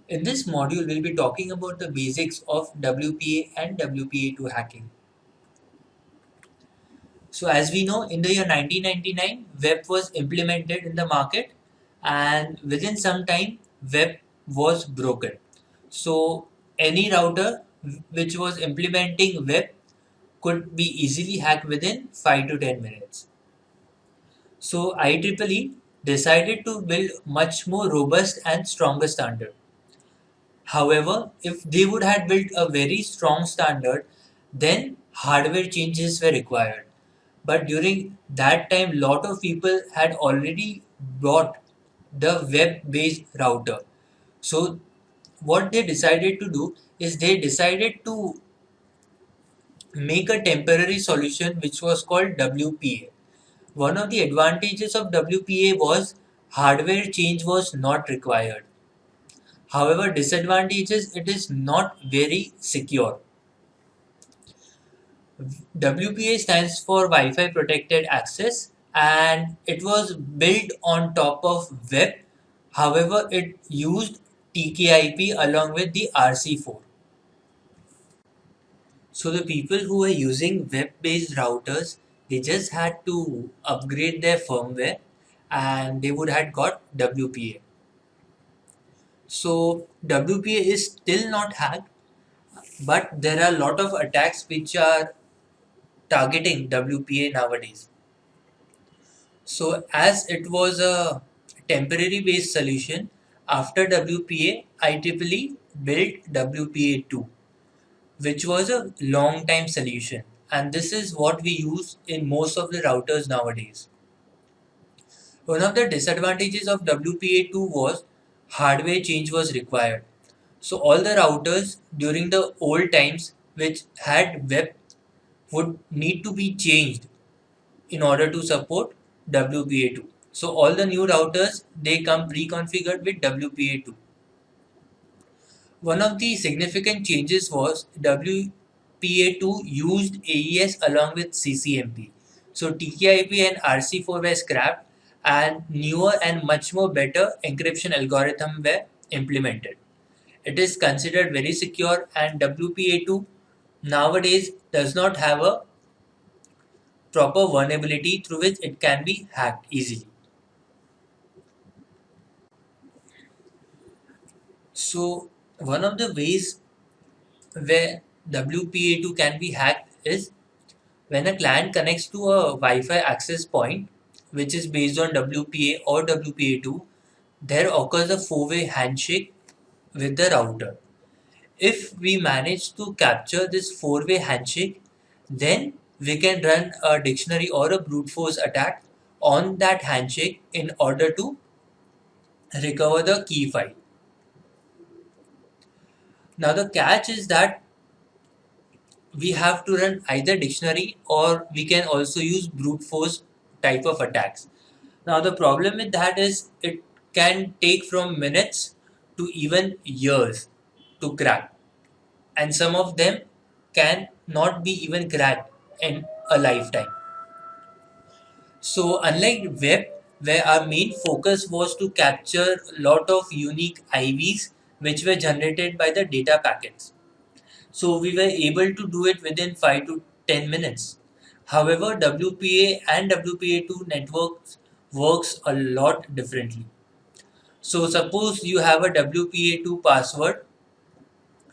In this module, we'll be talking about the basics of WPA and WPA2 hacking. So as we know, in the year 1999, web was implemented in the market, and within some time, web was broken. So any router which was implementing web could be easily hacked within 5 to 10 minutes. So IEEE decided to build much more robust and stronger standard. However, if they would have built a very strong standard, then hardware changes were required. But during that time, lot of people had already bought the web-based router. So what they decided to do is they decided to make a temporary solution which was called WPA. One of the advantages of WPA was hardware change was not required. However, disadvantages it is not very secure. WPA stands for Wi-Fi Protected Access, and it was built on top of web. However, it used TKIP along with the RC4. So the people who were using web-based routers, they just had to upgrade their firmware and they would have got WPA. So WPA is still not hacked, but there are a lot of attacks which are targeting WPA nowadays. So as it was a temporary based solution, after WPA, IEEE built WPA2, which was a long time solution. And this is what we use in most of the routers nowadays. One of the disadvantages of WPA2 was hardware change was required. So all the routers during the old times which had web would need to be changed in order to support WPA2. So all the new routers they come pre-configured with WPA2. One of the significant changes was WPA2 used AES along with CCMP. So TKIP and RC4 were scrapped and newer and much more better encryption algorithm were implemented. It is considered very secure, and WPA2 nowadays does not have a proper vulnerability through which it can be hacked easily. So one of the ways where WPA2 can be hacked is when a client connects to a Wi-Fi access point which is based on WPA or WPA2, there occurs a four-way handshake with the router. If we manage to capture this four-way handshake, then we can run a dictionary or a brute force attack on that handshake in order to recover the key file. Now the catch is that we have to run either dictionary or we can also use brute force type of attacks. Now the problem with that is it can take from minutes to even years to crack, and some of them can not be even cracked in a lifetime. So unlike web, where our main focus was to capture a lot of unique IVs which were generated by the data packets. So we were able to do it within 5 to 10 minutes. However, WPA and WPA2 networks works a lot differently. So suppose you have a WPA2 password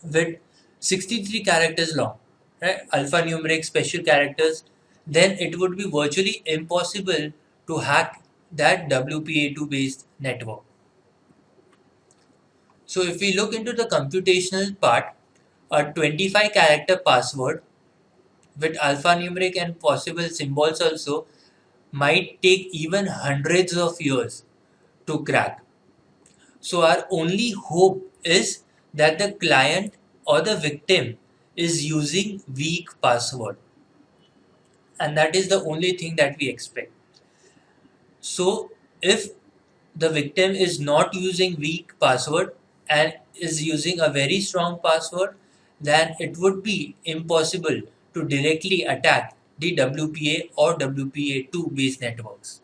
with 63 characters long, right? Alphanumeric special characters, then it would be virtually impossible to hack that WPA2 based network. So if we look into the computational part, a 25 character password with alphanumeric and possible symbols also might take even hundreds of years to crack. So our only hope is that the client or the victim is using weak password, and that is the only thing that we expect. So if the victim is not using weak password and is using a very strong password, then it would be impossible to directly attack the WPA or WPA2 based networks.